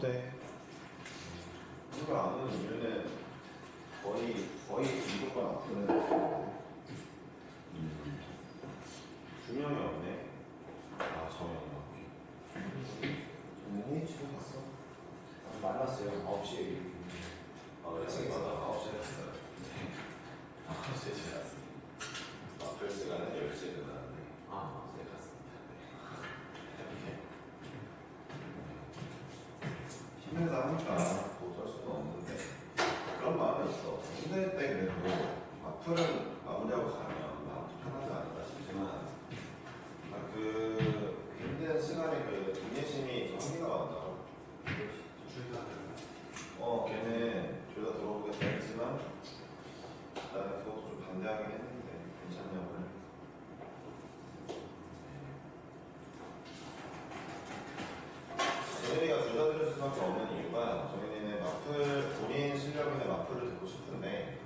돼. 이걸 안 오는 이유는 거의 무조건 앞으로는 두 명이 없네. 아, 정영이. 정영이 집에 갔어. 아주 말랐어요. 9시에. 네, 맞아. 9시에 갔어요. 9시에 지났습니다. 별 시간은 10시에 끝났는데. 아, 9시에 갔습니다. 네. 힘내서 하니까 어쩔 수는 없는데 그런 마음이 있어. 힘들 때 그래도 앞으로는 마무리하고 가면 마음도 편하지 않을까 싶지만 그 힘든 시간에 그 인내심이 좀 한계가 왔다고. 걔는 둘 다 들어보겠다 했지만 나는 그것도 좀 반대하긴 했는데 괜찮냐고. 정현이가 둘 다 들을 수밖에 없는 이유가 정현이는 마플, 본인 실력 있는 마플을 듣고 싶은데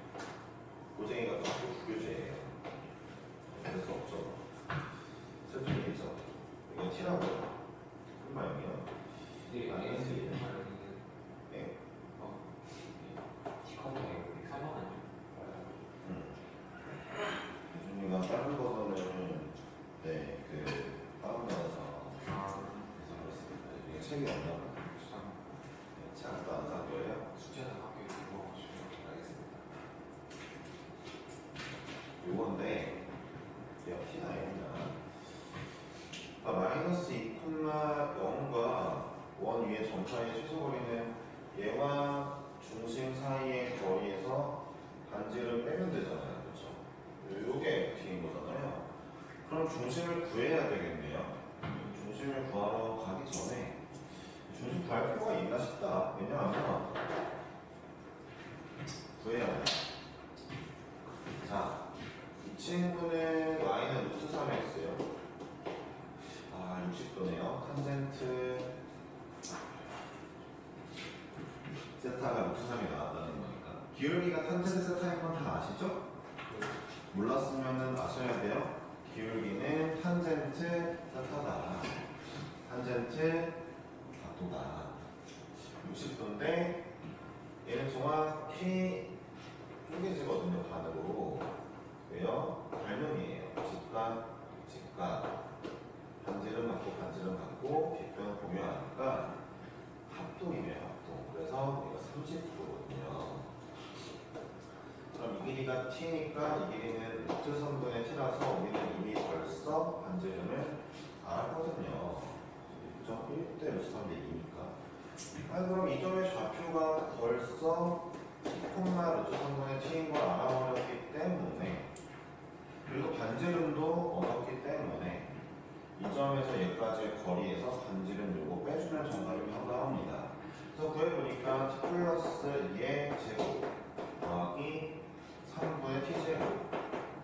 고쟁이가 또 학교 부교재예요. 그럴 수 없죠. 슬픈 일이죠. 이건 T라고요. 꿀마영이요. 네, 마이너스 1은 말하는 네. T컴도 아니고 3번 아니죠? 유준이가 다른 버전을 다운받아서 그래서 그렇습니다. 유준이가 책이 없나 봐요. 책 아직도 안 산 거예요? 숙제는 학교에 들어가가지고. 알겠습니다. 요건데 얘가 T나 M이나 마이너스 2,0과 원 위의 점차의 최소거리는 얘와 중심 사이의 거리에서 반지를 빼면 되잖아요. 그렇죠? 요게 T인 거잖아요. 그럼 중심을 구해야 되겠네요. 중심을 구하러 가기 전에 중심 구할 필요가 있나 싶다. 왜냐하면 구해야 돼. 자, 이 친구는 y는 루트 3x예요. 60도네요. 탄젠트 세타가 루트 3이 나왔다는 거니까. 기울기가 탄젠트 세타인 건 다 아시죠? 몰랐으면 아셔야 돼요. 기울기는 탄젠트 세타다. 탄젠트 각도다. 60도인데 얘는 정확히 쪼개지거든요. 반으로. 왜요? 발명이에요. 직각 반지름 갖고 빗변 공유하니까 합동이네요. 합동. 그래서 얘가 30도거든요. 그럼 이 길이가 t니까 이 길이는 루트 3분의 t라서 우리는 이미 벌써 반지름을 알았거든요. 그죠? 1대 루트 3분의 2니까. 그럼 이 점의 좌표가 벌써 t, 루트 3분의 t인 걸 알아버렸기 때문에 그리고 반지름도 얻었기 때문에 이 점에서 여기까지의 거리에서 반지름 요거 빼주면 정답이 나옵니다. 그래서 구해보니까 t 플러스 2의 제곱 더하기 3분의 t제곱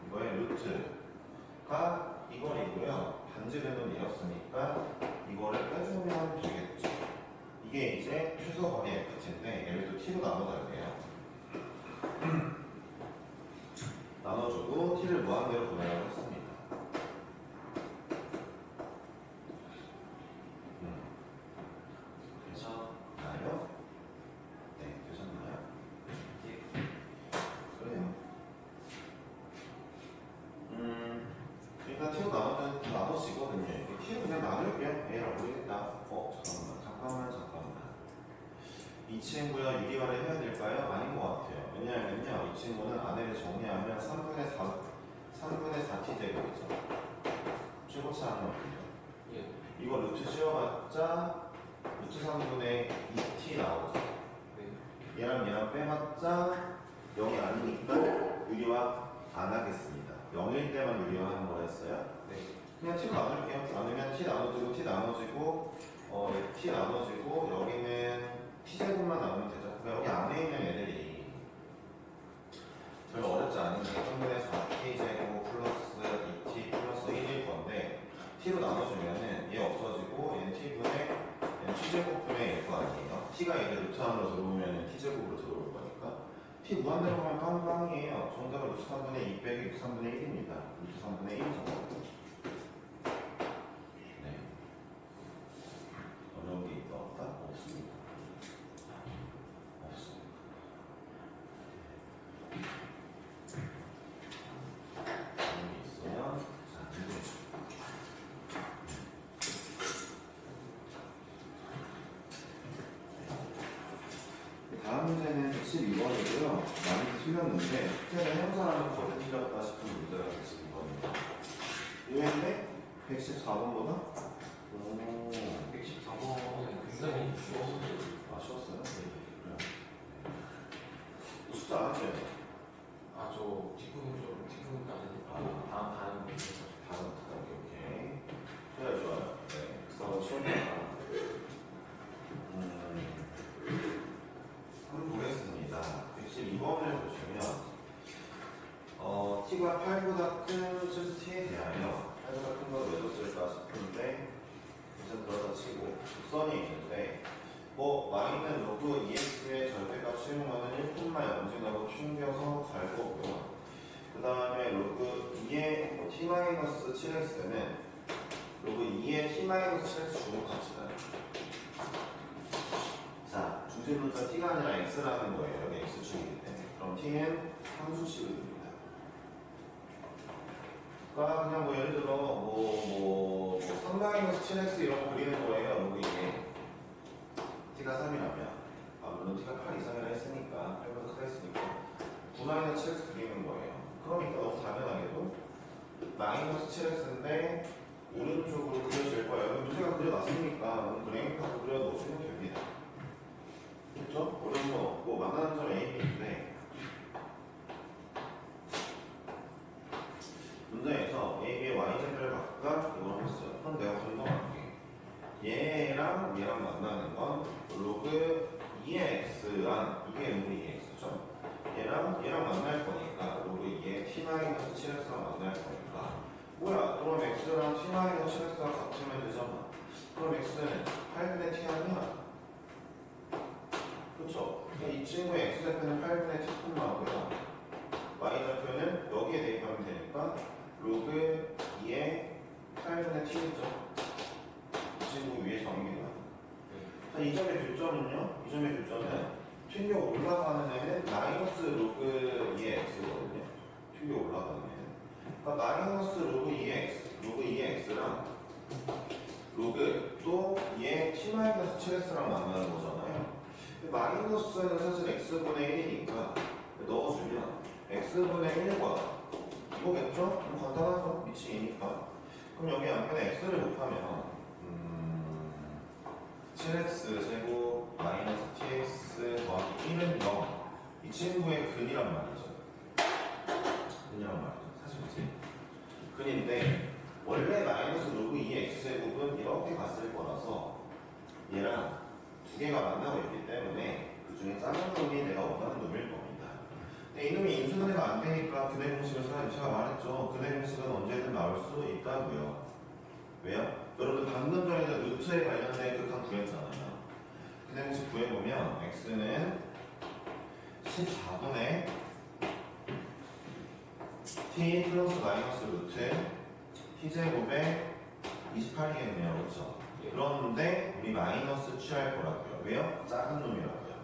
이거의 루트가 이 거리고요. 반지름은 이었으니까 이거를 빼주면 되겠죠. 이게 이제 최소 거리의 f인데 얘를 또 t로 나눠줘야 돼요. 나눠주고 t를 무한대로 보내라고 했습니다. 되셨나요? 네, 되셨나요? 예. 그래요. 일단 t로 나눠지거든요. t로 그냥 나눌게요. A라고 모르겠다. 잠깐만. 이 친구야 유리화를 해야 될까요? 아닌 것 같아요. 왜냐하면요, 이 친구는 안에를 정리하면 3분의 4t 제곱이죠. 최고치 하나거든요. 예. 이거 루트 씌워봤자 루트 3분의 2t 나오죠. 네. 얘랑 빼봤자 0이 아니니까 유리화 안 하겠습니다. 0일 때만 유리화 하는 거였어요. 네. 그냥 t로 나눌게요. 나누면 t 나눠지고 t 나눠지고 여기는 t제곱만 나누면 되죠. 그러니까 여기 안에 있는 애들이 별로 어렵지 않은 게 3분의 4t 제곱 플러스 2t 플러스 1일 건데 t로 나눠주면은 얘 없어지고 얘는 얘는 t제곱분의 1거 아니에요. t가 이제 루트 안으로 들어오면 t제곱으로 들어올 거니까 t 무한대로 가면 빵빵이에요. 정답은 루트 3분의 2 빼기 루트 3분의 1입니다. 루트 3분의 1 정도. 네. 어려운 게 있다 없다? 없습니다. 다음 문제는 112번이고요. 많이 틀렸는데 숙제를 해온 사람은 거의 틀렸다 싶은 문제가 112번입니다. 이해했네? 114번보다? 오, 114번은 굉장히 쉬웠어요. 아쉬웠어요? 네. 숙제 안 했죠? 저 뒷부분까지는 다음 오케이. 좋아요. 네, 그래서 쉬웠다. 한번 보겠습니다. 112번을 보시면 t가 8보다 큰 실수 t에 대하여 8보다 큰 걸 왜 줬을까 싶은데 우선 그러다 치고 직선이 있는데 y는 로그 ex의 절대값 쉬는 거는 1분만 염진하고 숨겨서 갈 거고요. 그 다음에 로그 2의 t-7x는 로그 2의 t-7x 주목합시다. 자, 중심분자 t가 아니라 x라는 거예요. 여기 x축이기 때문에. 그럼 t는 함수식을 줍니다. 그러니까 그냥 예를 들어 3-7x 이런 거 그리는 거예요. 로그 2에 t가 3이라면 물론 t가 8 이상이라 했으니까 8보다 크다 했으니까 9-7x 그리는 거예요. 그러니까 너무 당연하게도 -7x인데 오른쪽으로 그려질 거예요. 문제가 그려놨으니까 그래프하고 그려놓으시면 됩니다. 그렇죠? 어려운 건 없고 만나는 점 A, B인데 문제에서 A, B의 Y좌표를 각각 이걸 했어요. 그럼 내가 분석할게. 얘랑 만나는 건 로그 2의 X랑 이게 로그 2의 X죠? 얘랑 만날 거니까 로그 2의 t-7x랑 만날 거니까 뭐야? 그럼 x랑 t-7x가 같으면 되잖아. 그럼 x는 8분의 t 아니야? 그쵸? 이 친구의 x좌표는 8분의 t뿐 나오고요. y좌표는 여기에 대입하면 되니까 로그 2의 8분의 t겠죠? 이 친구 위에 정의가. 자, 이 점의 교점은요? 이 점의 교점은 튕겨 올라가는 애는 마이너스 로그 2의 x거든요. 튕겨 올라가는 애는. 그러니까 마이너스 로그 2의 x, 로그 2의 x랑 로그 또 2의 t-7x랑 만나는 거잖아요. 마이너스는 사실 x분의 1이니까 넣어주면 x분의 1과 이거겠죠? 간단하죠? 미칭이니까. 그럼 여기 앞에 x를 곱하면 7x 제곱 마이너스 tx 더하기 1은 0. 이 친구의 근이란 말이죠. 근이란 말이죠. 사실 그치? 근인데 원래 마이너스 로그 2의 x제곱은 이렇게 갔을 거라서 얘랑 두 개가 만나고 있기 때문에 그 중에 작은 놈이 내가 원하는 놈일 겁니다. 근데 이놈이 인수분해가 안 되니까 근의 공식을 써야지. 제가 말했죠. 근의 공식은 언제든 나올 수 있다고요. 왜요? 여러분 방금 전에 루트에 관련된 극한 구했잖아요. 근의 공식 구해보면 x는 14분의 t 플러스 마이너스 루트 t제곱에 28이겠네요. 그렇죠? 그런데 우리 마이너스 취할 거라고요. 왜요? 작은 놈이라고요.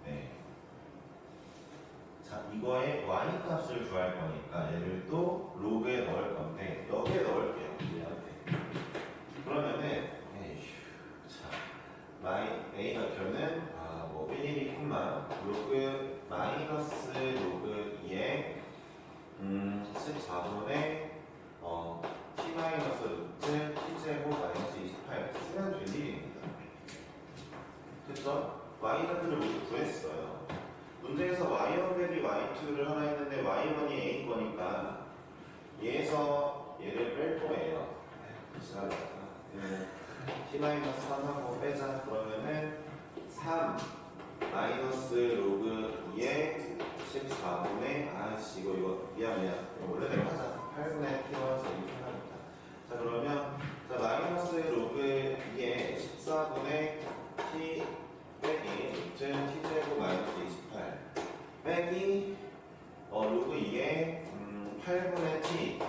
네. 자, 이거의 y 값을 구할 거니까 얘를 또 로그에 넣을 건데 여기에 넣을게요. 그러면은 a 좌표는 뭐 1이니까 로그 마이너스 로그 2의 14분의 t 마이너스 루트 t제곱 마이너스 28 쓰면 될 일입니다. 됐죠? y 좌표를 모두 구했어요. 문제에서 y1 대비 y2를 하나 했는데 y1이 a인 거니까 얘에서 얘를 뺄 거예요. t-3 하고 빼자. 그러면은 3 마이너스 로그 2의 14분의 이거 미안 이거 원래대로 하자. 8분의 t와 제곱을 합니다. 자, 그러면 마이너스 로그 2의 14분의 t 빼기 루트 t제곱 마이너스 28 빼기 로그 2의 8분의 t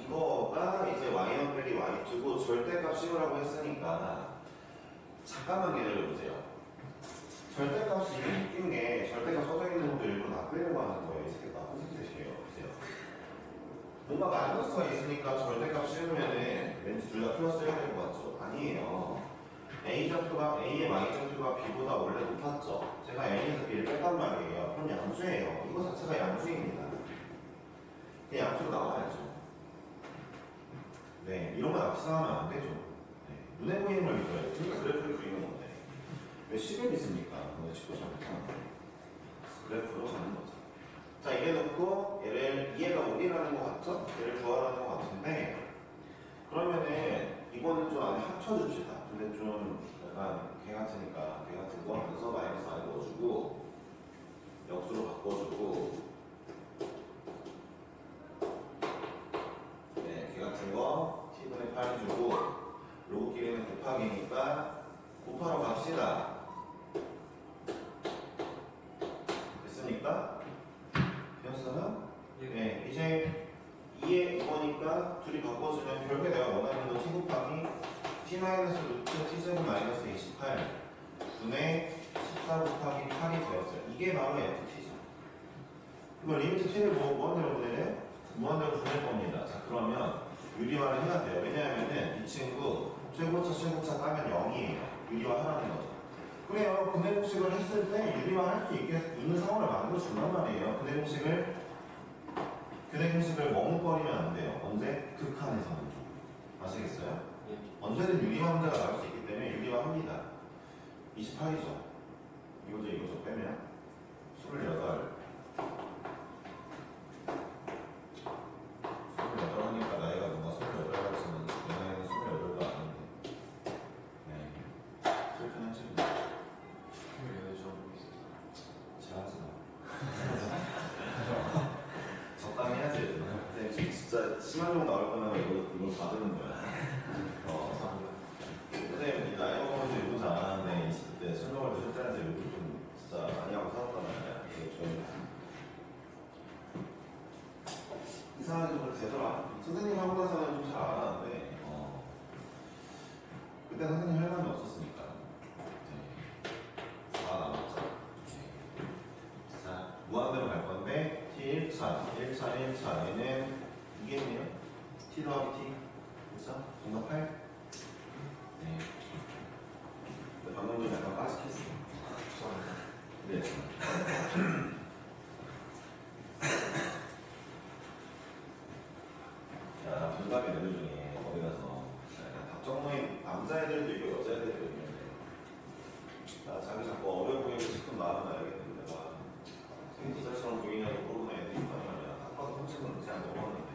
이거가 이제 y1 빼기 y2고 절대값 씌우라고 했으니까 잠깐만 기다려보세요. 절대값이 웃긴 게 절대값 써져 있는 것도 일부러 나쁘려고 하는 거예요. 이 새끼 나쁜 새끼들이에요. 보세요. 뭔가 마이너스가 있으니까 절대값 씌우면은 왠지 둘 다 플러스 해야 될 것 같죠? 아니에요. A의 y절표가 B보다 원래 높았죠. 제가 A에서 B를 뺐단 말이에요. 그럼 양수예요. 이거 자체가 양수입니다. 그 양수로 나와야죠. 네, 이런 거 납치당하면 안 되죠. 네, 눈에 보이는 걸 믿어야죠. 그러니까 그래프를 그리는 건데 왜 식을 믿습니까? 오늘 직구 잘못하는 그래프로 가는 거죠. 자, 이래 놓고 얘를 이해가 어디라는 것 같죠? 얘를 구하라는 것 같은데 그러면은 이거는 좀 안에 합쳐줍시다. 근데 좀 약간 개 같으니까 개 같은 거 하면서 마이너스 안에 넣어주고 역수로 바꿔주고 네, 개 같은 거 t분의 8 주고 로그끼리는 곱하기니까 곱하러 갑시다. 됐습니까? 되었어요? 네, 이제 2에 이거니까 둘이 바꿔주면 결국에 내가 원하는 건 t 곱하기 t 마이너스 루트 t제곱 마이너스 28 분의 14 곱하기 8이 되었어요. 이게 바로 ft죠. 이거 리미트 t를 무한대로 보내래요? 무한대로 보낼 겁니다. 자, 그러면 유리화를 해야 돼요. 왜냐하면은 이 친구 최고차 따면 0이에요. 유리화 하라는 거죠. 그래요. 근해 공식을 했을 때 유리화 할 수 있는 상황을 만들어 준단 말이에요. 근해 공식을 머뭇거리면 안 돼요. 언제? 극한에서는. 아시겠어요? 예. 언제든 유리화 문제가 나올 수 있기 때문에 유리화합니다. 28이죠. 이거죠 빼면 28. 28 하니까 나이가 뭔가 28 같지만 내 나이는 28도 아닌데. 네. 슬픈 현실입니다. 28점 잘하지 마. 적당히 해야지. 근데 진짜 심한 욕 나올 거면 이걸 받으는 거야. 감사합니다. 선생님, 나이 먹으면서 요구 잘하는데 20대 설명할 때 출제해서 요구 좀 진짜 많이 하고 살았단 말이야. 이상하게 좀 그렇게 되더라. 선생님 하고 나서는 좀 잘 안 하는데, 그때 선생님 할 말이 없었으니까. 다 남았죠. 자, 무한대로 갈 건데, T1차, 얘는 이겠네요. T 더하기 T. 그렇죠? 정답 8. 네. 방금 좀 약간 빠삭했어. 죄송합니다. 네. 야, 분답이 애들 중에 어디 가서 답정너인 남자애들도 있고 여자애들도 있는데 자기 자꾸 어려 보이고 싶은 마음은 알겠는데 막 생기자처럼 보이냐고 모르는 애들이 있단 말이야. 딱 봐도 훔치는 그냥 넘었는데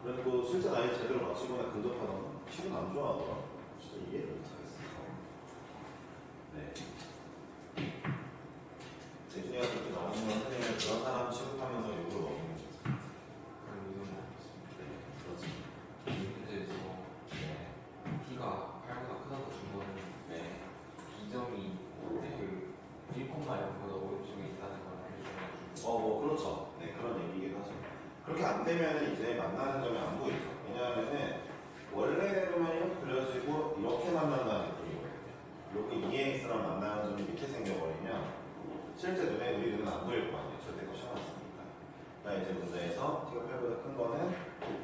그래도 실제 나이 제대로 맞추거나 근접하면 기분 안 좋아하더라. 진짜 이해를 못하겠어. 네. 재준이가 그렇게 나오는 선생님을 그런 사람 취급하면서 욕을 먹이는 거죠. 그럼 이건 먹겠습니다. 네, 그렇지. 문제에서 t가 8보다 크다고 준 거는 네. B점이 그 1,0보다 오른쪽에 있다는 걸 알려줘가지고 뭐 그렇죠. 네, 그런 얘기이긴 하죠. 그렇게 안 되면 이제 만나는 점이 안 보이죠. 왜냐하면은 원래대로만 이렇게 그려지고 이렇게 만난다는 느낌이거든요. 여기 2x랑 만나는 점이 밑에 생겨버리면 실제 눈에 우리 눈은 안 보일 거 아니에요. 절대값 씌워놨으니까. 그러니까 이제 문제에서 t가 8보다 큰 거는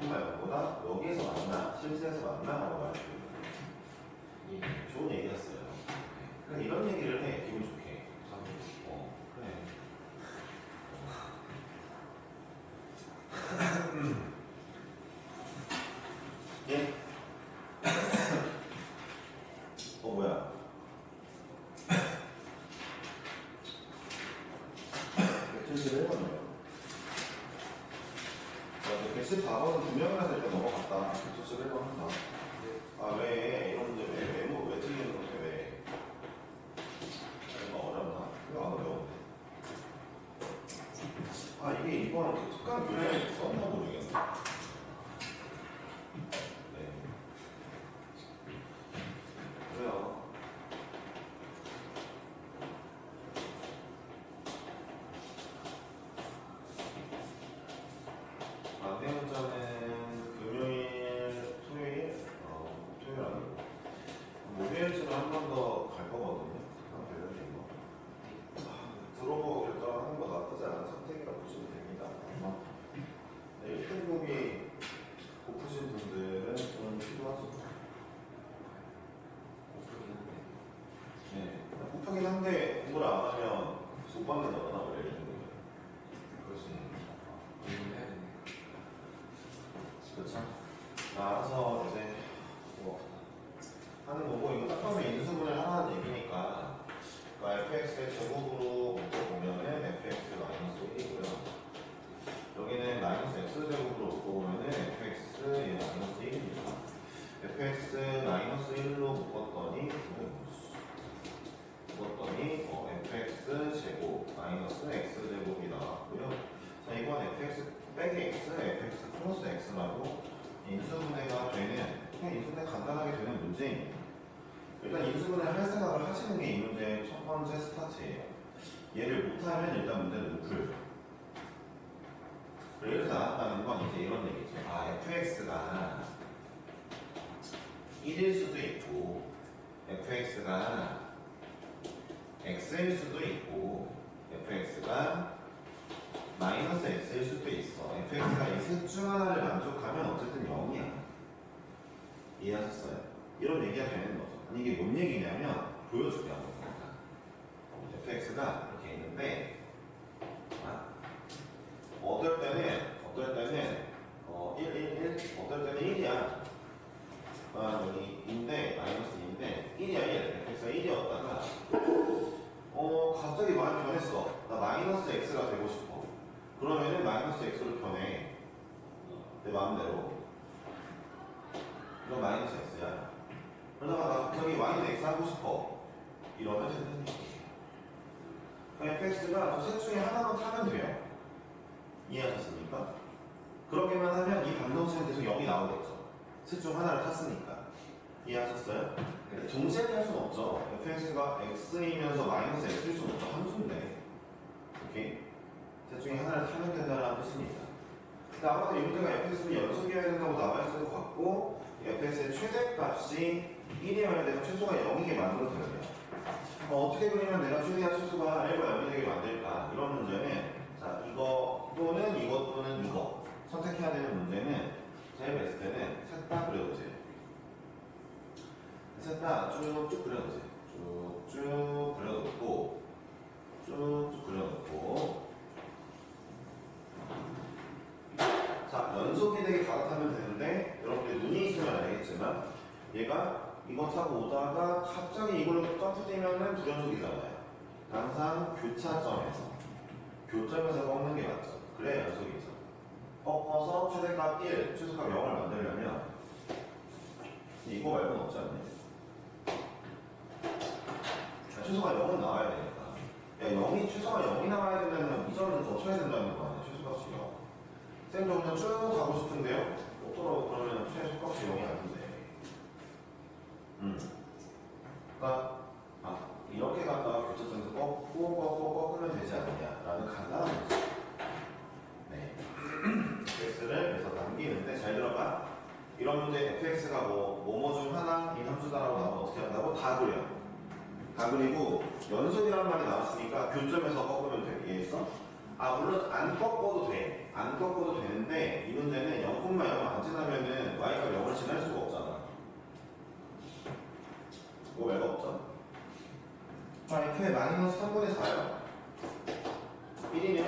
1,0보다 여기에서 만나, 실제에서 만나라고 말해요. 좋은 얘기였어요. 그러니까 이런 얘기를 해, 기분 좋게. 그래. 예? 뭐야? 171번이요. 114번은 두 명이라서 일단 넘어갔다. 171번 한다. 아, 왜? 이런 문제 왜 틀리는 건데, 왜? 이거 어렵나? 이거 안 어려운데. 이게 이번 특강 교재에 썼나 모르겠네. 네. 그래요. 대문자는 금요일, 토요일 아니고 목요일쯤에 한 번 더 갈 거거든요. 한 별로인 거. 들어보고 결정하는 거 나쁘지 않은 선택이라고 보시면 됩니다. 1등급이 고프신 분들은 좀 필요하죠. 일단 인수분해 할 생각을 하시는 게 이 문제의 첫 번째 스타트예요. 얘를 못하면 일단 문제는 못 풀죠. 이렇게 나왔다는 건 이제 이런 얘기죠. 아, fx가 1일 수도 있고 fx가 x일 수도 있고 fx가 마이너스 x일 수도 있어. fx가 이 셋 중 하나를 만족하면 어쨌든 0이야. 이해하셨어요? 이런 얘기가 되는 거죠. 아니 이게 뭔 얘기냐면 보여줄게요. fx가 이렇게 있는데 어떨 때는 1, 1, 1 어떨 때는 1이야. 여기 2인데 마이너스 2인데 1이야 1. fx가 1이었다가 갑자기 많이 변했어. 나 마이너스 x가 되고 싶어. 그러면은 마이너스 x로 변해. 내 마음대로. 이건 마이너스 x야. 그러다가 나 갑자기 y는 x 하고 싶어. 이러면 되는 얘기예요. fx가 저 셋 중에 하나만 타면 돼요. 이해하셨습니까? 그렇게만 하면 이 반동치는 계속 0이 나오겠죠. 셋 중 하나를 탔으니까. 이해하셨어요? 동시에 탈 수는 없죠. fx가 x이면서 마이너스 x일 수는 없죠. 함수인데. 오케이? 셋 중에 하나를 타면 된다는 뜻입니다. 근데 아마도 이 문제가 fx는 연속이어야 된다고 나와 있을 것 같고 fx의 최대값이 1이어야 되고 최소가 0이게 만들어져야 돼요. 어떻게 그리면 내가 최대한 최소가 1과 0이 되게 만들까? 이런 문제는 자 이거 또는 이것 또는 이거 선택해야 되는 문제는 제일 베스트 때는 셋 다 그려보세요. 셋 다 쭉쭉 그려보세요. 쭉쭉 그려놓고 쭉쭉 그려놓고 자 연속이 되게 갈아타면 되는데 여러분들 눈이 있으면 알겠지만 얘가 이거 타고 오다가 갑자기 이걸로 점프 뛰면은 불연속이잖아요. 항상 교점에서 꺾는 게 맞죠. 그래 연속이죠. 꺾어서 최대값 1, 최소값 0을 만들려면 이거 말고는 없지 않니? 최소가 0은 나와야 되니까. 야, 최소가 0이 나와야 된다면 이 점은 거쳐야 된다는 거 아니야? 최소값이 0. 쌤 저는 쭉 가고 싶은데요? 어쩌라고 그러면 최소값이 0이 아닌데. 그러니까 이렇게 갔다가 교차점에서 꺾으면 되지 않느냐라는 간단한 문제. 네. fx를 그래서 남기는데 잘 들어봐. 이런 문제 fx가 뭐뭐 중 하나인 함수다라고 나오면 어떻게 한다고? 다 그려. 다 그리고 연속이라는 말이 나왔으니까 교점에서 꺾으면 돼. 이해했어? 물론 안 꺾어도 돼. 안 꺾어도 되는데 이 문제는 0,0 안 지나면은 y가 0을 지날 수가 없잖아. 이거 왜가 없죠? f의 마이너스 3분의 4요. 1이네요.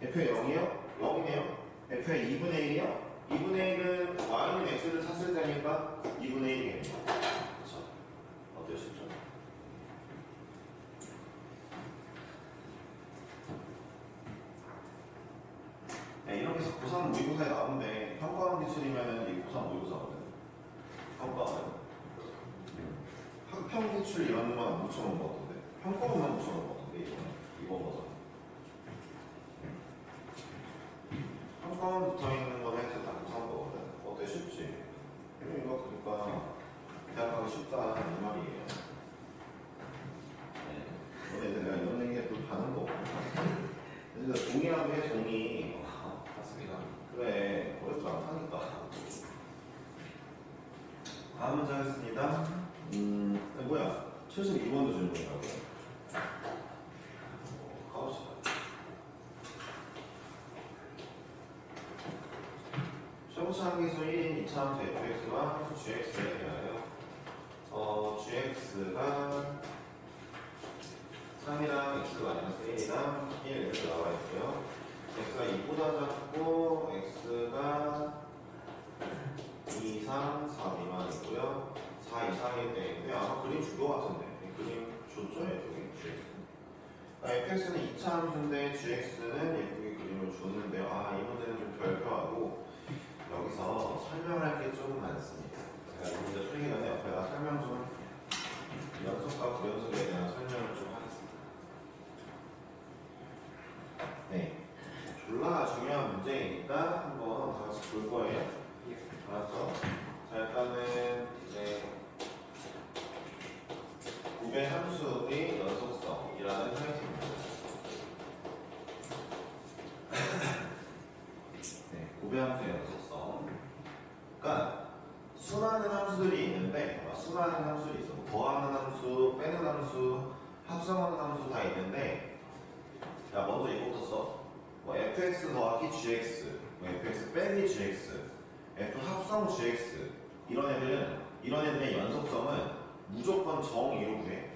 f의 0이요? 0이네요. f의 2분의 1이요? 2분의 1은 y는 x를 탔을 때니까 2분의 1이겠네요. 그렇죠? 어때요? 쉽죠? 네, 이렇게 해서 고3 모의고사에 나오는데 평가원 기출이면은 이게 고3 모의고사거든. 평가원. 학평 기출 이런 건 안 붙여놓은 것 같은데 평가원만 붙여놓은 것 같은데 이번 버전 평가원 붙어있는 거는 진짜 다 고3 거거든. 어때? 쉽지? 이거 그러니까 대학 가기 쉽다 이 말이에요. 네. 너네 이제 내가 이런 얘기에 또 반응도 없고 그래서 동의라도 해 동의. 맞습니다. 그래 어렵지 않다니까. 다음 문제 하겠습니다. 뭐야? 72번도 질문이라고요? 가봅시다. 최고차항기수 1인 2차함수 fx와 함수 gx에 대하여 gx가 3이랑 x-1이랑 1 이렇게 나와 있고요. x가 2보다 작고 x가 2, 3, 4 미만이고요. 4 이상일 때인데 아마 그림 준 거 같은데 그림 줬죠? 예쁘게 gx fx는 2차 함수인데 gx는 예쁘게 그림을 줬는데요. 이 문제는 좀 별표하고 여기서 설명할 게 좀 많습니다. 제가 이 문제 풀기 전에 옆에다 설명 좀 연속과 불연속에 대한 설명을 좀 하겠습니다. 네, 졸라 중요한 문제이니까 한번 다 같이 볼 거예요. 알았죠? 자 일단은 이제 고배 함수의 연속성이라는 타이틀입니다. 네, 고배 함수의 연속성. 그러니까 수많은 함수들이 있는데, 수많은 함수들이 있어. 더하는 함수, 빼는 함수, 합성하는 함수 다 있는데, 야 먼저 이거부터 써. 뭐 fx 더하기 gx, 뭐 fx 빼기 gx, f 합성 gx 이런 애들의 연속성은 무조건 정의로 구해.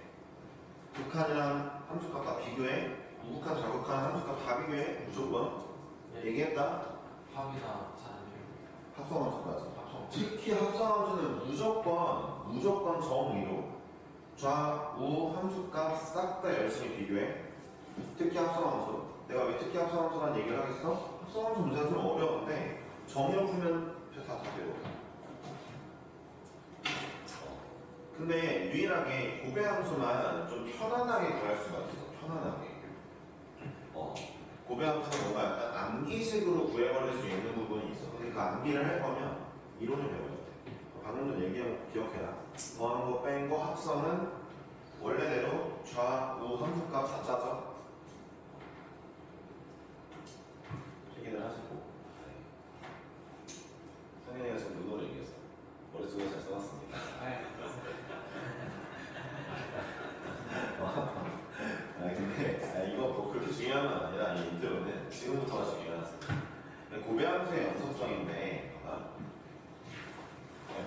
극한이랑 함수값과 비교해. 우극한, 좌극한 함수값 다 비교해. 무조건. 얘기했다. 합이나 차는 합성 함수까지. 합성. 특히 합성 함수는 무조건 정의로 좌우 함수값 싹 다 열심히 비교해. 특히 합성 함수. 내가 왜 특히 합성 함수라는 얘기를 하겠어? 합성 함수 문제가 좀 어려운데 정의로 풀면 다 돼요. 근데 유일하게 고배 함수만 좀 편안하게 구할 수가 있어. 편안하게. 고배 함수는 뭔가 약간 암기식으로 구해버릴 수 있는 부분이 있어. 근데 그 암기를 할 거면 이론을 배워야 돼. 방금 전 얘기한 거 기억해라. 더한 거, 뺀 거, 합성은 원래대로 좌우 함수값 다 짜져. 얘기를 하시고. 선생님이 지금 눈으로 얘기했어. 머릿속에 잘 써놨습니다. 근데 이거 뭐 그렇게 중요한 건 아니라 이 인트로는 지금부터가 중요하습니다. 고배함수의 연속성인데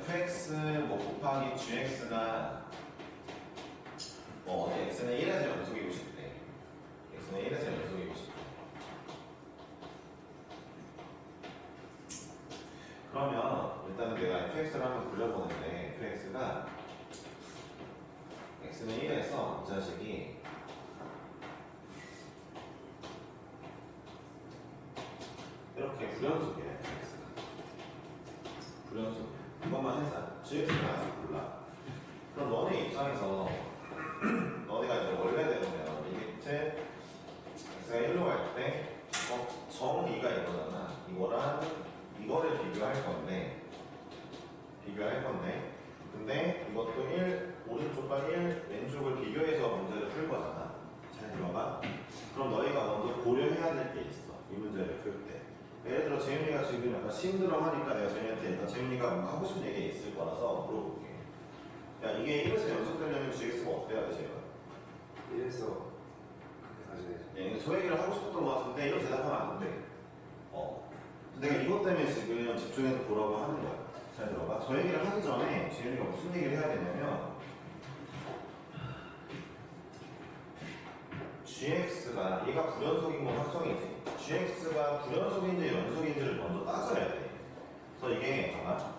fx 뭐 곱하기 gx가 뭐 x는 1에서 연속이고 싶대. x는 1에서 연속이고 싶대. 그러면 일단은 내가 fx를 한번 굴려보는데 fx가 x는 1에서 이 자식이 이렇게 불연속이에요. x가 불연속. 이것만 해서 gx가 아직 몰라. 그럼 너네 입장에서 너네가 이제 원래대로면 이 밑에 x가 1로 갈 때 정의가 이거잖아. 이거랑 이거를 비교할 건데 근데 이것도 1 오른쪽과 1 왼쪽을 비교해서 문제를 풀 거잖아. 잘 들어봐. 그럼 너희가 먼저 고려해야 될 게 있어. 이 문제를 풀 때. 예를 들어 재윤이가 지금 약간 심드렁 하니까 내가 재윤이한테 일단 재윤이가 뭔가 하고 싶은 얘기 있을 거라서 물어볼게. 야 이게 1에서 연속되려면 gx가 어떻게 해야 돼 재윤아? 1에서 그게 예, 저 얘기를 하고 싶었던 것 같은데 이런 대답하면 안 돼. 내가 이것 때문에 지금 집중해서 보라고 하는 거야. 잘 들어봐. 저 얘기를 하기 전에 재윤이가 무슨 얘기를 해야 되냐면 gx가 얘가 불연속인 건 확정이지. gx가 불연속인지 연속인지를 먼저 따져야 돼. 그래서 이게 봐봐.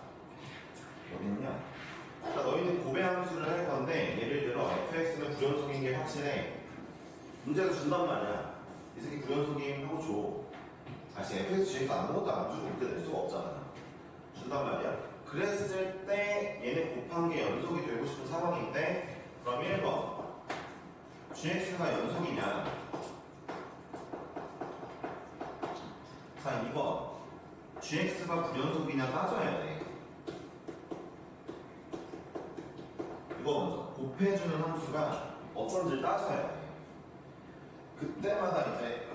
어디 있냐? 그러니까 너희는 고배 함수를 할 건데 예를 들어 fx는 불연속인 게 확실해. 문제에서 준단 말이야. 이 새끼 불연속임 하고 줘. 지금 fx, gx 아무것도 안 주고 문제 낼 수가 없잖아. 준단 말이야. 그랬을 때 얘네 곱한 게 연속이 되고 싶은 상황인데 그럼 1번 gx가 연속이냐? 자 2번 gx가 불연속이냐 따져야 돼. 이거 먼저 곱해주는 함수가 어떤지 따져야 돼. 그때마다 이제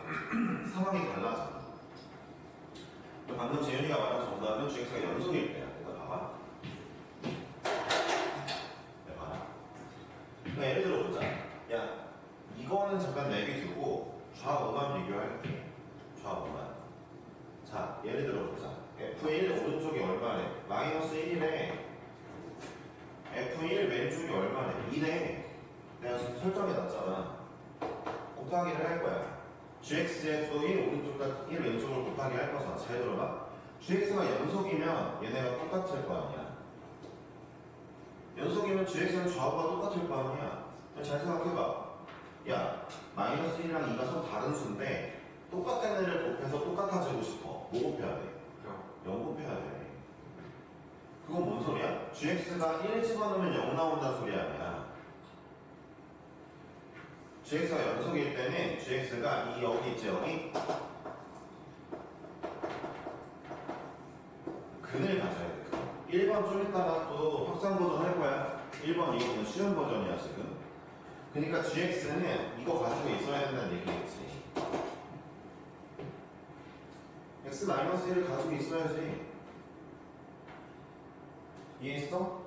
상황이 달라져. 방금 재윤이가 말한 정답은 gx가 연속일 때야. 내가 봐봐. 내가 봐라. 그러니까 예를 들어 보자. 야, 이거는 잠깐 내비두고 좌우만 비교할게. 좌우만. 자, 예를 들어 보자. f1 오른쪽이 얼마래? 마이너스 1이래. f1 왼쪽이 얼마래? 2래. 내가 지금 설정해놨잖아. 곱하기를 할 거야. gx의 또 1 오른쪽과 1 왼쪽을 곱하기 할 거잖아. 잘 들어봐. gx가 연속이면 얘네가 똑같을 거 아니야. 연속이면 gx는 좌우가 똑같을 거 아니야. 잘 생각해봐. 야, 마이너스 1이랑 2가 서로 다른 수인데 똑같은 애를 곱해서 똑같아지고 싶어. 뭐 곱해야 돼? 0 곱해야 돼. 그건 뭔 소리야? gx가 1 집어넣으면 0 나온다는 소리 아니야. gx가 연속일 때는 gx가 여기 있지 여기 근을 가져야 돼. 1번 좀 이따가 또 확장 버전 할 거야. 1번 이거는 쉬운 버전이야 지금. 그러니까 gx는 이거 가지고 있어야 된다는 얘기겠지. x-1을 가지고 있어야지. 이해했어?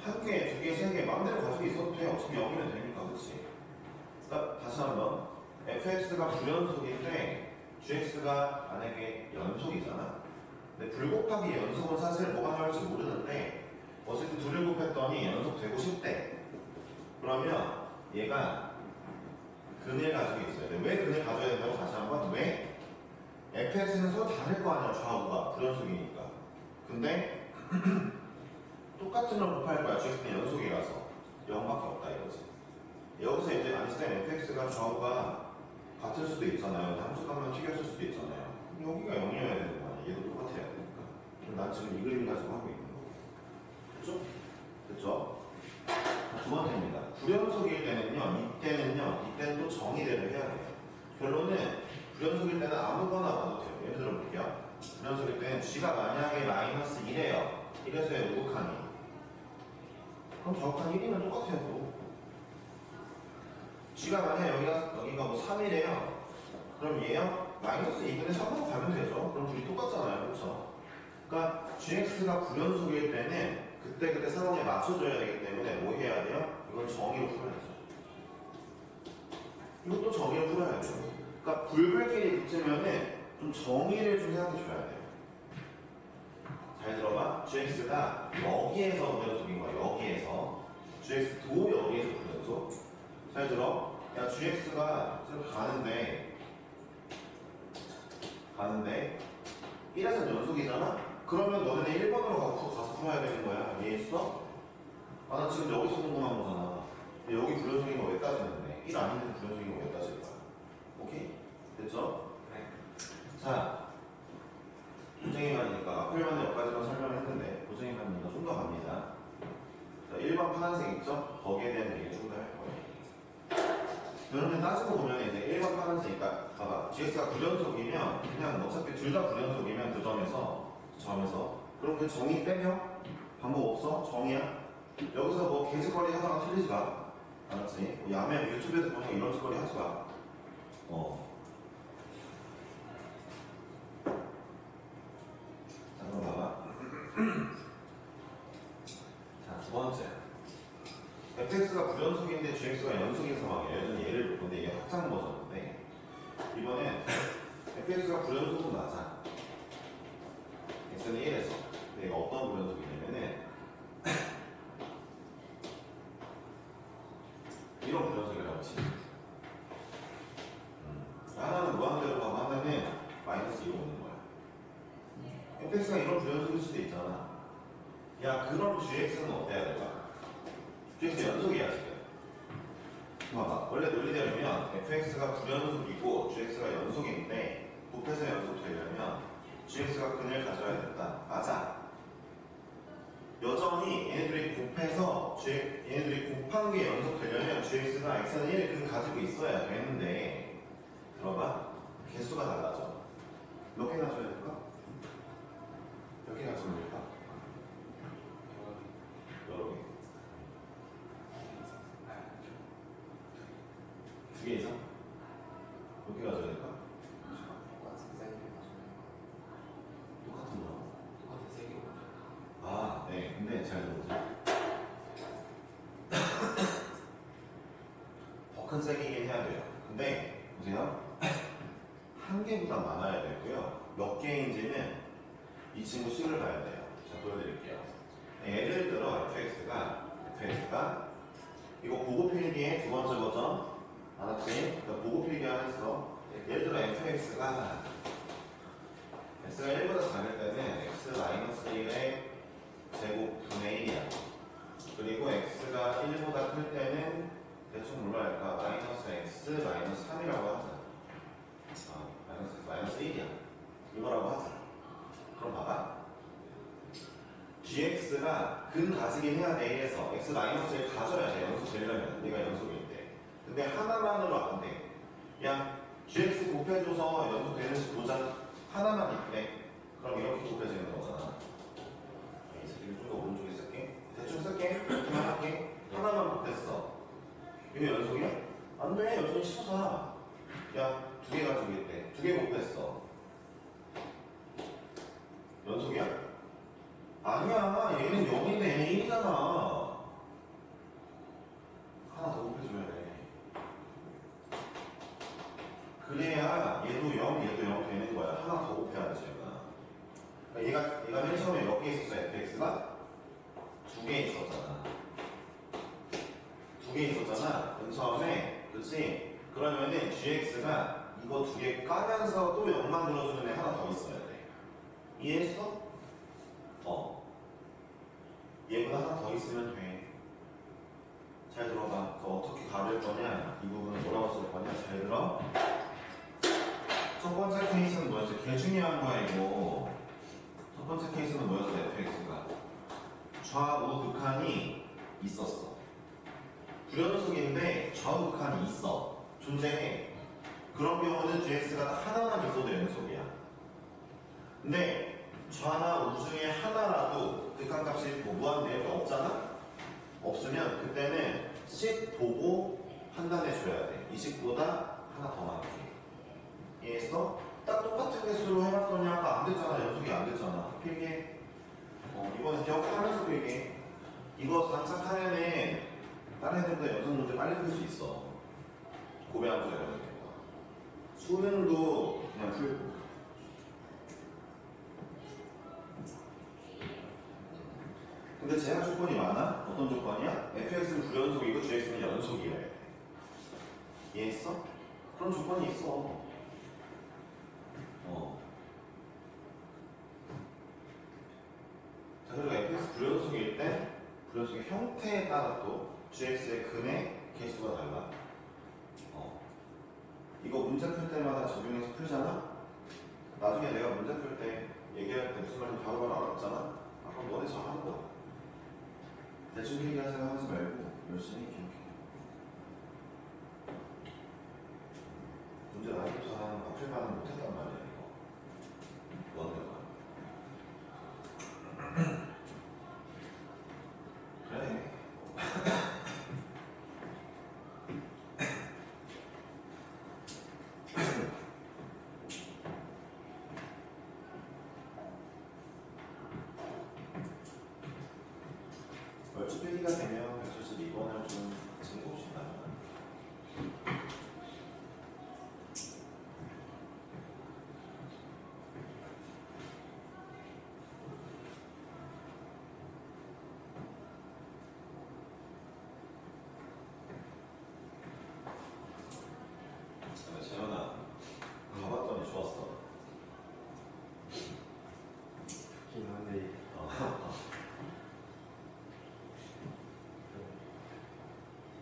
한 개, 두 개, 세 개 마음대로 가지고 있어도 돼. 어차피 0이면 되니까. 그치? 그러니까 다시 한번 fx가 불연속인데 gx가 만약에 연속이잖아. 근데 불 곱하기 연속은 사실 뭐가 나올지 모르는데 어쨌든 둘을 곱했더니 연속되고 싶대. 그러면 얘가 근을 가지고 있어야 돼. 왜 근을 가져야 된다고? 다시 한번 왜? fx는 서로 다를 거 아니야. 좌우가 불연속이니까. 근데 똑같은 걸 곱할 거야. gx는 연속이라서 0밖에 없다 이거지. 여기서 이제 아인슈타인 fx가 좌우가 같을 수도 있잖아요. 함수값만 튀겼을 수도 있잖아요. 여기가 0이어야 되는 거 아니야. 얘도 똑같아야 되니까. 그럼 난 지금 이 그림 가지고 하고 있는 거고. 그렇죠? 됐죠? 두 번째입니다. 불연속일 때는요. 이때는 또 정의대로 해야 돼요. 결론은 불연속일 때는 아무거나 봐도 돼요. 예를 들어 볼게요. 불연속일 때는 g가 만약에 마이너스 1이에요. 이래서의 우극한이. 그럼 정확한 1이면 똑같아요. 또. g가 만약에 여기가 뭐 3이래요. 그럼 얘요? 마이너스 2분의 3으로 가면 되죠. 그럼 둘이 똑같잖아요. 그렇죠? 그러니까 gx가 불연속일 때는 그때 상황에 맞춰줘야 되기 때문에 뭐 해야 돼요? 이걸 정의로 풀어야죠. 이것도 정의로 풀어야 돼요. 그러니까 불별끼리 붙으면은 좀 정의를 좀 생각해 줘야 돼요. 잘 들어봐. gx가 여기에서 불연속인 거야. 여기에서. gx도 여기에서 불연속. 잘 들어. 야, gx가 지금 가는데 1에서 연속이잖아? 그러면 너네는 1번으로 가서 풀어야 되는 거야. 이해했어? 아, 나 지금 여기서 궁금한 거잖아. 근데 여기 불연속인 거 왜 따지는데? 1 아닌데 불연속인 거 왜 따질 거야? 오케이? 됐죠? 네. 자, 고정의만이니까 앞을만은 여기까지만 설명했는데 고정의만이니까 좀 더 갑니다. 자, 1번 파란색 있죠? 거기에 대한 얘기 좀 더 할 거예요. 그러면 따지고 보면 이제 1번 파란색이니까 봐봐. gx가 불연속이면 그냥 어차피 둘 다 불연속이면 그 점에서 그럼 그 정의 빼면 방법 없어? 정의야? 여기서 뭐 개짓거리 하다가 틀리지 마. 알았지? 뭐 야매 유튜브에서 보는 거 이런 짓거리 하지 마. 자, 그럼 봐봐. 자, 두 번째. fx가 불연속인데 gx가 연속인 상황이에요. 예전에 예를 볼 건데 이게 확장 버전인데 이번엔 fx가 불연속은 맞아. x는 1에서. 근데 이거 어떤 불연속이냐면은 이런 불연속이라고 치면 하나는 무한대로 가고 하나는 마이너스 2로 오는 거야. fx가 이런 불연속일 수도 있잖아. 야, 그럼 gx는 어때야 될까? gx 연속이야 지금. 봐봐. 원래 논리대로면 fx가 불연속이고 gx가 연속인데 곱해서 연속되려면 gx가 근을 가져야 된다. 맞아. 여전히 얘네들이 곱해서 얘네들이 곱한 게 연속되려면 gx가 x는 1을 근 가지고 있어야 되는데 들어봐. 개수가 달라져. 몇 개 가져야 될까? 몇 개 가지면 될까? 여러 개. 두 개 이상? 몇 개 가져야 될까? 똑같은 거. 똑같은 세 개고. 아, 네. 근데 잘 들어보세요. 더 큰 세기긴 해야 돼요. 근데 보세요. 한 개보다 많아야 되고요. 몇 개인지는 이 친구 식을 봐야 돼요. 자, 보여드릴게요. 예를 들어 fx가 이거 보고 필기의 두 번째 버전 알았지? 그러니까 보고 필기 하나 했어. 예를 들어 fx가 x가 1보다 작을 때는 x-1의 제곱분의 1이야. 그리고 x가 1보다 클 때는 대충 뭘로 할까? 마이너스 x 마이너스 3이라고 하자. 마이너스 1이야. 이거라고 하자. 그럼 봐봐. gx가 근 가지긴 해야 돼. 이래서 x-1을 가져야 돼. 연속되려면. 얘가 연속일 때. 근데 하나만으로 안 돼. 그냥 gx 곱해줘서 연속되는지 보자. 하나만 있대. 그럼 이렇게 곱해지는 거잖아. 이 새끼를 좀 더 오른쪽에 쓸게. 대충 쓸게. 이렇게만 할게. 하나만 곱했어. 이거 연속이야? 안 돼. 여전히 치솟아. 야, 두 개 가지고 있대. 두 개 곱했어. 연속이야? 아니야. 얘는 0인데 1이잖아. 하나 더 곱해줘야 돼. 그래야 얘도 0, 얘도 0 되는 거야. 하나 더 곱해야지, 얘가. 그러니까 얘가 맨 처음에 몇 개 있었어, fx가? 두 개 있었잖아. 두 개 있었잖아. 맨 처음에. 그치? 그러면은 gx가 이거 두 개 까면서 또 0 만들어주는 애 하나 더 있어야 돼. 이해했어? 얘보다 하나 더 있으면 돼. 잘 들어봐. 그거 어떻게 가를 거냐? 이 부분은 뭐라고 쓸 거냐? 잘 들어. 첫 번째 케이스는 뭐였어? 개 중요한 거야, 이거. 첫 번째 케이스는 뭐였어? fx가. 좌우 극한이 있었어. 불연속인데 좌우 극한이 있어. 존재해. 그런 경우는 gx가 딱 하나만 있어도 연속이야. 근데 좌나 우 중에 하나라도 극한값이 뭐 무한대역이 없잖아? 없으면 그때는 식 보고 판단해줘야 돼. 이 식보다 하나 더 많게. 이해했어? 딱 똑같은 개수로 해봤더니 아까 안 됐잖아. 연속이 안 됐잖아. 필기. 이거는 기억하면서 필기. 이거 장착하면은 다른 애들보다 연속 문제 빨리 풀 수 있어. 고배함수 이런 거. 수능도 그냥 풀고. 근데 제한 조건이 많아? 어떤 조건이야? fx는 불연속이고 gx는 연속이래. 이해했어? 그런 조건이 있어. 자, 그리고 fx 불연속일 때 불연속의 형태에 따라 또 gx의 근의 개수가 달라. 이거 문제 풀 때마다 적용해서 풀잖아? 나중에 내가 문제 풀 때 얘기할 때 무슨 말인지 바로바로 알았잖아? 그럼 너네 잘하는 거야. 대충 얘기할 생각 하지 말고 열심히 기억해. 문제 나이부터 앞에만은 못했단 말이야, 이거. 너네가. 그래. 얼추 필기가 되면 172번을 좀 같이 해봅시다. 재현아, 가봤더니 좋았어. 좋긴 한데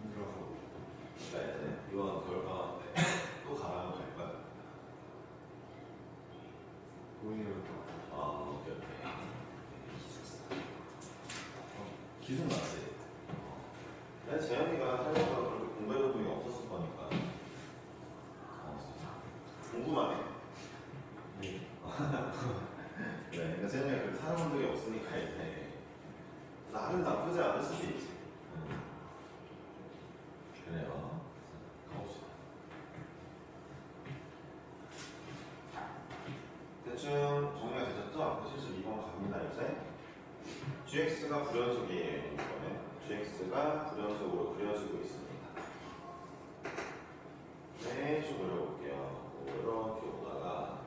힘들어서 가야 돼. 이번 겨울방학 때 또 가라면 갈 거야? 고민을 또 오케이. 기술 맞지? 내 재현이가 살면서 그렇게 공부해본 적이 없었을 거니까. 궁금하네. 네. 그래, 그러니까 재현이가 그렇게 살아본 적이 없으니까 이제 나름 나쁘지 않을 수도 있지. 그래요. 가봅시다. 대충 정리가 되셨죠? 앞으로 72번 갑니다, 이제. gx가 불연속이에요, 이번에. gx가 불연속으로 그려지고 있습니다. 네, 쭉 그려볼게요. 이렇게 오다가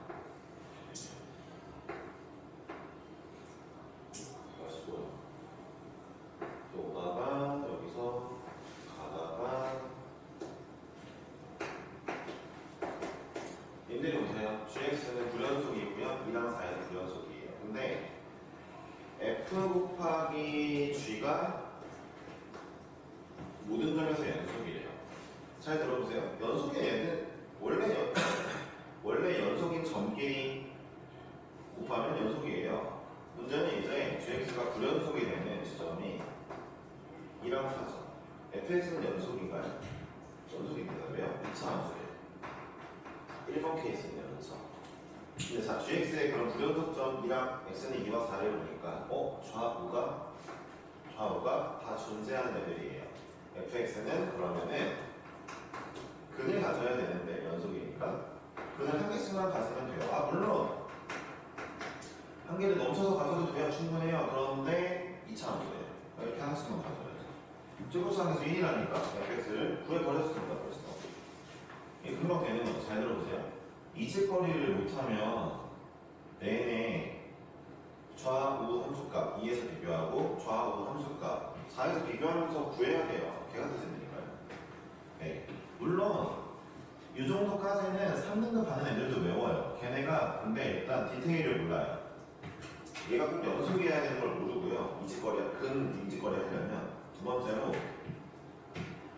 마시고요. 이렇게 오다가 여기서 가다가 님들이 보세요. gx는 불연속이고요. 2랑 4에서 불연속이에요. 근데 f 곱하기 g가 모든 점에서 연속이래요. 잘 들어보세요. 연속인 얘는 원래 연속인 점끼리 곱하면 연속이에요. 문제는 이제 gx가 불연속이 되는 지점이 2랑 4죠. fx는 연속인가요? 연속입니다. 왜요? 2차 함수예요. 1번 케이스는요, 그렇죠? 근데 자, gx의 그런 불연속점 2랑 x는 2와 4를 보니까 좌우가 다 존재하는 애들이에요. fx는 그러면은 근을 가져야 되는데 연속이니까 근을 한 개씩만 가지면 돼요. 아 물론 한 개를 넘쳐서 가져도 돼요. 충분해요. 그런데 2차 함수예요. 이렇게 하나씩만 가져야죠. 제곱상에서 1이라니까 fx를 구해버렸습니다. 벌써 이게 금방 되는 거죠. 잘 들어보세요. 이직거리를 못하면 내내 좌우 함수값 2에서 비교하고 좌우 함수값 4에서 비교하면서 구해야 돼요. 개같아지니까요. 네. 물론 이 정도까지는 3등급 받는 애들도 외워요. 걔네가 근데 일단 디테일을 몰라요. 얘가 꼭 연속이어야 되는 걸 모르고요. 근 이직거리 하려면 두 번째로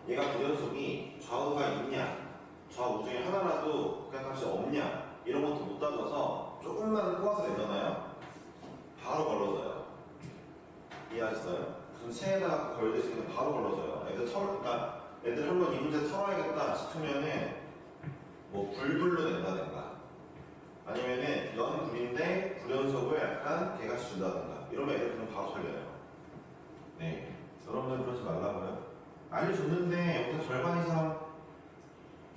얘가 부연속이 좌우가 있냐 좌우 중에 하나라도 그 값이 없냐 이런 것도 못 따져서 조금만 꼬아서 내잖아요. 바로 걸러져요. 이해하셨어요? 무슨 새에다가 걸듯이 그냥 바로 걸러져요. 그러니까 애들 한번 이 문제 털어야겠다 싶으면은 뭐 불불로 낸다든가 아니면은 연불인데 불연속을 약간 개같이 준다든가 이러면 애들 그냥 바로 털려요. 네, 여러분들 그러지 말라고요. 알려줬는데 여기서 절반 이상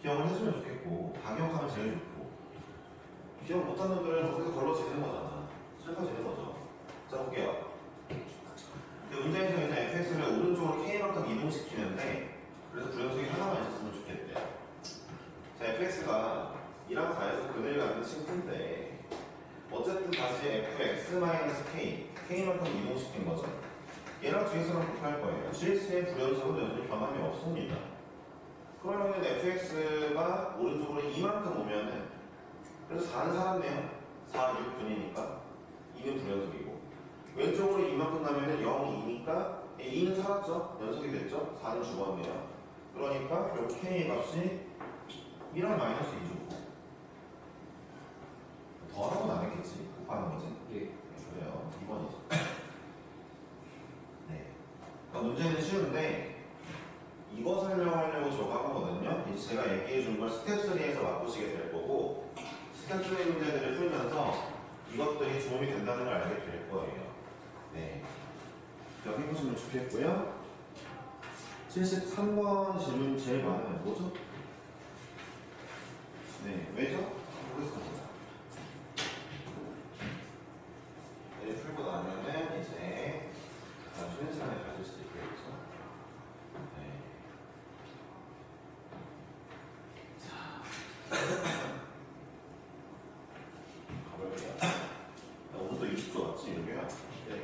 기억을 해주면 좋겠고 다 기억하면 제일 좋고 기억 못하는 놈들은 거기서 걸러지는 거잖아. 슬퍼지는 거죠. 자 볼게요. 문제에서 이제 fx를 오른쪽으로 k만큼 이동시키는데 그래서 불연속이 하나만 있었으면 좋겠대요. 자 fx가 2랑 4에서 근을 갖는 친구인데 어쨌든 다시 fx-k k만큼 이동시킨 거죠. 얘랑 gx랑 곱할 거예요. gx의 불연속은 여전히 변함이 없습니다. 그러면 fx가 오른쪽으로 2만큼 오면은 그래서 4는 살았네요. 4, 6, 9이니까 2는 불연속이고 왼쪽으로 2만큼 가면은 0, 2니까 2는 살았죠. 연속이 됐죠. 4는 죽었네요. 그러니까 결국 k 값이 1랑 마이너스 2죠. 더하고는 안 했겠지. 곱하는 거지. 예. 네, 그래요. 2번이죠. 네. 그러니까 문제는 쉬운데 이거 설명하려고 저거 한 거거든요. 이제 제가 얘기해 준 걸 스텝 3에서 맛보시게 될 거고 스텝 3 문제들을 풀면서 이것들이 도움이 된다는 걸 알게 될 거예요. 네. 여기 해보시면 좋겠고요. 73번 질문 제일 많아요. 뭐죠? 네, 왜죠? 모르겠습니다. 네, 풀고 나면은 이제 쉬는 시간에 가질 수 있겠죠. 네. 가볼게요. 오늘도 20도 왔지, 여기야? 네.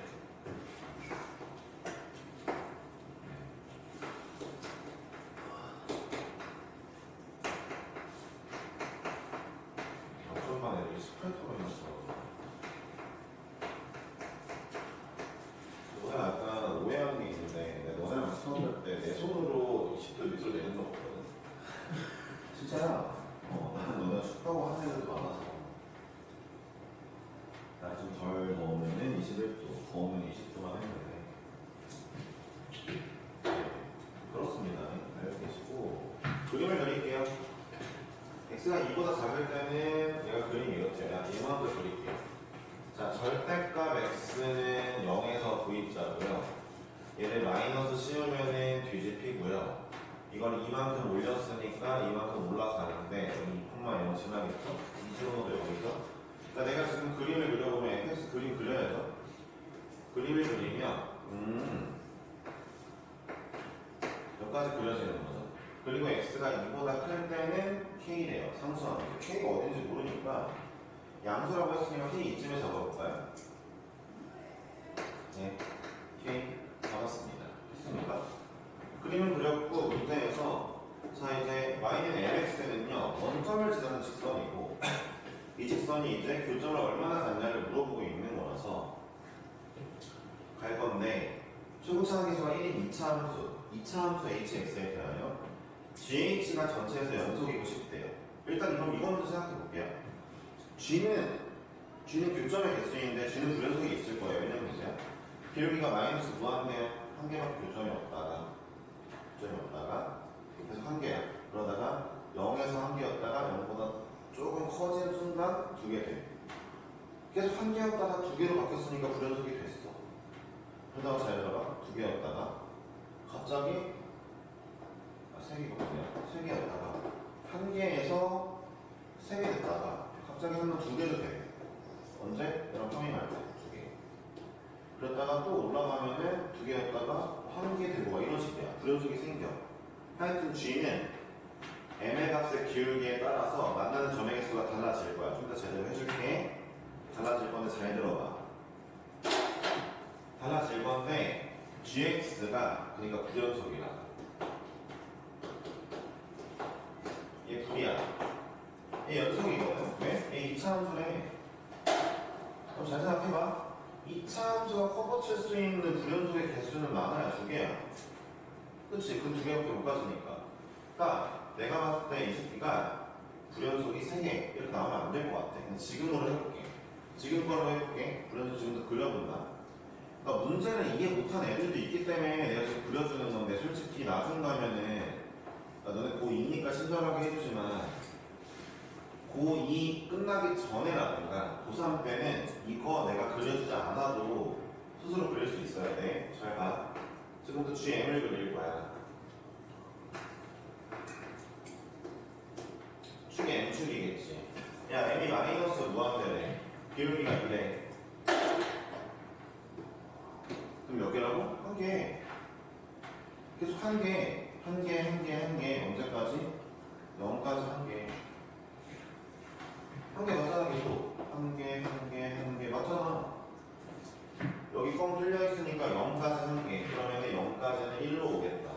어쩐만 애들이 18도로 너네 약간 오해하는 게 있는데 너네랑 수업 할 때 내 손으로 20도 밑으로 내는 적 없거든. 진짜야. 나는 너네 춥다고 하는 애들도 많아서 나 좀 덜 더우면은 21도, 더우면 20도만 했는데 네, 그렇습니다. 알고 계시고 그림을 그릴게요. x가 2보다 작을 때는 얘가 그림이 이렇죠. 얘만 더 그릴게요. 자, 절대값 x는 0에서 v자고요. 얘를 마이너스 씌우면은 뒤집히고요. 이걸 이만큼 올렸으니까 이만큼 올라가는데 여기 2,0 지나겠죠? 이 집어넣어도 여기죠? 그러니까 내가 지금 그림을 그려보면 fx 그림 그려야죠. 그림을 그리면 여기까지 그려지는 거죠. 그리고 x가 2보다 클 때는 k래요. 상수함수. k가 어딘지 모르니까 양수라고 했으니까 k 이쯤에 잡아볼까요? 네, k 잡았습니다. 됐습니까? 그림을 그렸고 문제에서 자 이제 y는 mx는요 원점을 지나는 직선이고 이 직선이 이제 교점을 얼마나 갔냐를 물어보고 있는 거라서 갈 건데 최고차항계수가 1인 2차 함수 2차 함수 hx에 대하여gh가 전체에서 연속이고 싶대요. 일단 그럼 이거 먼저 생각해 볼게요. g는 교점의 개수인데 g는 불연속이 있을 거예요. 왜냐면 보세요. 기울기가 마이너스 무한대요. 한 개밖에 교점이 없다가 계속 한 개야. 그러다가 0에서 한 개였다가 0보다 조금 커진 순간 두 개 돼. 계속 한 개였다가 두 개로 바뀌었으니까 불연속이 됐어. 그러다가 잘 들어봐. 두 개였다가 갑자기 두 개도 돼. 언제? 얘랑 평행할 때 두 개. 그랬다가 또 올라가면은 두 개였다가 한 개 되고 막 이런 식이야. 불연속이 생겨. 하여튼 G는 M의 값의 기울기에 따라서 만나는 점의 개수가 달라질 거야. 좀 더 제대로 해줄게. 달라질 건데 잘 들어봐. 달라질 건데 GX가 그러니까 불연속이라. 얘 불이야. 얘 연속이거든. 왜? 얘 2차 함수래. 그럼 잘 생각해봐. 2차 함수가 커버칠 수 있는 불연속의 개수는 많아야 두 개야. 그치? 그 두 개밖에 못 가지니까. 그러니까 내가 봤을 때 이 새끼가 불연속이 3개 이렇게 나오면 안 될 것 같아. 그냥 지금으로 해볼게. 지금 거로 해볼게. 불연속 지금부터 그려본다. 그러니까 문제는 이해 못한 애들도 있기 때문에 내가 지금 그려주는 건데 솔직히 나중 가면은 너네 고2니까 친절하게 해주지만 고2 끝나기 전에라든가 고3 때는 이거 내가 그려주지 않아도 스스로 그릴 수 있어야 돼. 잘 봐. 지금부터 GM을 그릴 거야. 축이 M축이겠지. 야, M이 마이너스 무한대네. 기울기가 이래. 그럼 몇 개라고? 한 개. 계속 한 개, 한 개, 한 개, 한 개. 언제까지? 0까지 한 개. 한 개 맞잖아, 계속. 한 개, 한 개, 한 개. 맞잖아. 여기 뻥 뚫려 있으니까 0까지 한 개. 그러면 0까지는 1로 오겠다.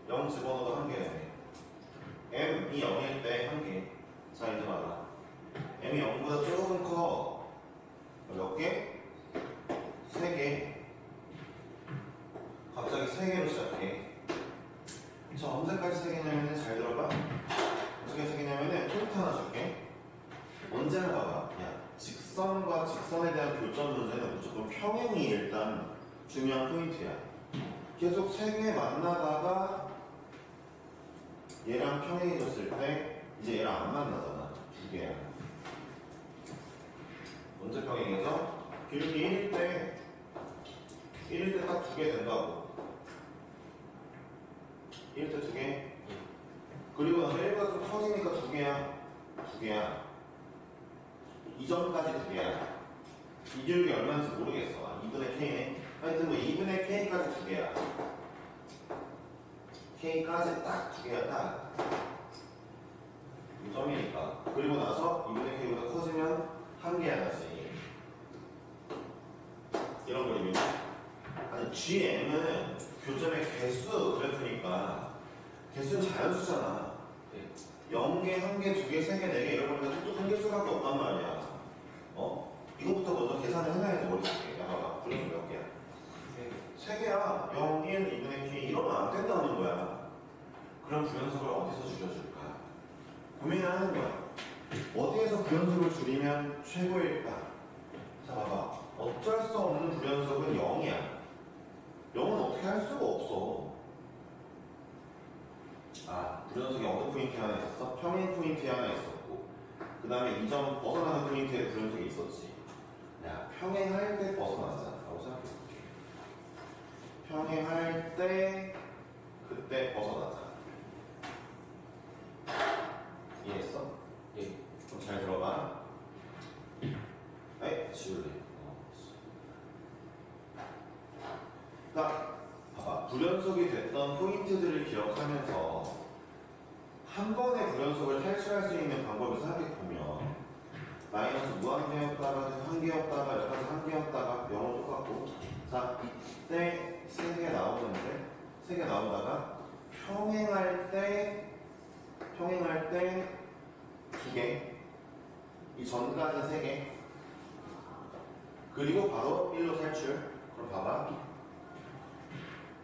0 집어넣어도 한 개네. M이 0일 때 한 개. 자, 이제 봐라. M이 0보다 조금 커. 몇 개? 3개. 갑자기 3개로 시작해. 자, 언제까지 3개냐면은 잘 들어봐. 어떻게 3개냐면은 포인트 하나 줄게. 언제나 봐봐. 야, 직선과 직선에 대한 교점 문제는 무조건 평행이 일단 중요한 포인트야. 계속 3개 만나다가 얘랑 평행해졌을 때 이제 얘랑 안 만나잖아. 2개야. 언제 평행해져? 기울기 1일 때 딱 2개 된다고. 1일 때 2개. 그리고 나서 1가 좀 커지니까 2개야. 2개야. 이전까지 2개야. 이 기울기 얼마인지 모르겠어. 2분의 K네. 하여튼 뭐 2분의 K까지 2개야. K까지 딱 2개야. 딱. 2점이니까. 그리고 나서 2분의 K보다 커지면 1개야 다시. 이런 그림이네. 아니 GM은 교점의 개수 그래프니까 개수는 자연수잖아. 0개, 1개, 2개, 3개, 4개 이런 거보다 또 한 개수밖에 없단 말이야. 이거부터 먼저 계산을 해놔야지 머릿속에. 야 봐봐. 불연속 몇 개야? 3개야. 0, 1, 2분의 K 이러면 안 된다는 거야. 그럼 불연속을 어디서 줄여줄까? 고민을 하는 거야. 어디에서 불연속을 줄이면 최고일까? 자 봐봐. 어쩔 수 없는 불연속은 0이야. 0은 어떻게 할 수가 없어. 불연속이 어느 포인트에 하나 있었어? 평행 포인트에 하나 있었고 그 다음에 이 점 벗어나는 포인트에 불연속이 있었지. 야, 평행할 때 벗어나자 라고 생각해볼게. 평행할 때 그때 벗어나자. 이해했어? 예. 그럼 잘 들어봐. 에이, 지울래. 딱 봐봐. 불연속이 됐던 포인트들을 기억하면서 한 번의 불연속을 탈출할 수 있는 방법을 생각해보면 마이너스 무한개였다가 한 개였다가 여기까지 한 개였다가 0은 똑같고 자 이때 3개 나오는데 3개 나오다가 평행할 때 2개 이 전까지 3개 그리고 바로 1로 탈출. 그럼 봐봐.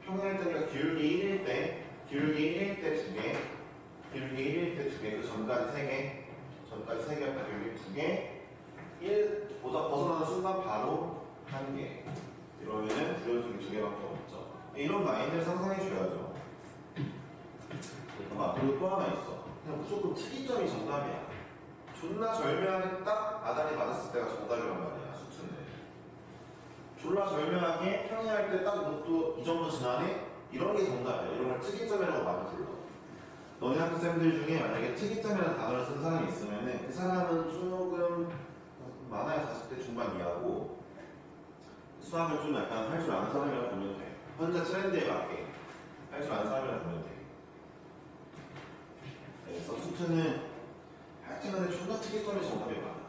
평행할 때가 기울기 1일 때 2개 기울기 1일 때 2개 그 전까지 3개 전까지 3개였다. 기울기 2개 1보다 벗어나는 순간 바로 1개. 이러면은 불연속이 2개밖에 없죠. 이런 마인드를 상상해줘야죠. 봐봐. 그리고 또 하나 있어. 그냥 무조건 특이점이 정답이야. 존나 절묘하게 딱 아다리 맞았을 때가 정답이란 말이야. 수트는 졸라 절묘하게 평행할 때 딱 이것도 이 정도 지나네? 이런 게 정답이야. 이런 걸 특이점이라고 많이 불러. 너네 학교 쌤들 중에 만약에 특이점이라는 단어를 쓴 사람이 있으면은 그 사람은 조금 많아야 40대 중반 이하고 수학을 좀 약간 할 줄 아는 사람이라고 보면 돼. 현재 트렌드에 맞게 할 줄 아는 사람이라고 보면 돼. 그래서 수트는 하여튼간에 존나 특이점이 정답이 많아.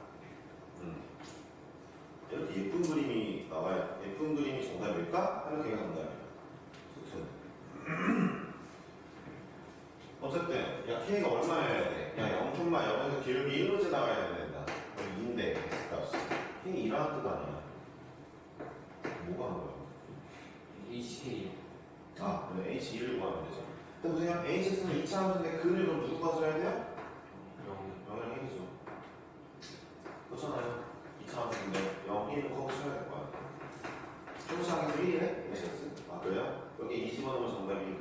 이렇게 예쁜 그림이 나와야 예쁜 그림이 정답일까? 하는 게 정답이야. 수트는. 어쨌든 야 K가 얼마여야 돼? 야 0.0에서 기울기 1로지 나가야 된다. 그럼 2인데 X값이 K 2라는 뜻 아니야? 뭐가 하는 거야? HK요. 아 그래 H2를 구하면 되죠. 근데 보세요 HS는 2차 함수인데 근을 그럼 누구가 써야 돼요? 0을 해기죠. 그렇잖아요. 2차 함수인데 0, 1은 커브 쳐야 될 거야. 초고상에서 1이래? HS? 아 그래요? 여기 2 집어넣으면 정답이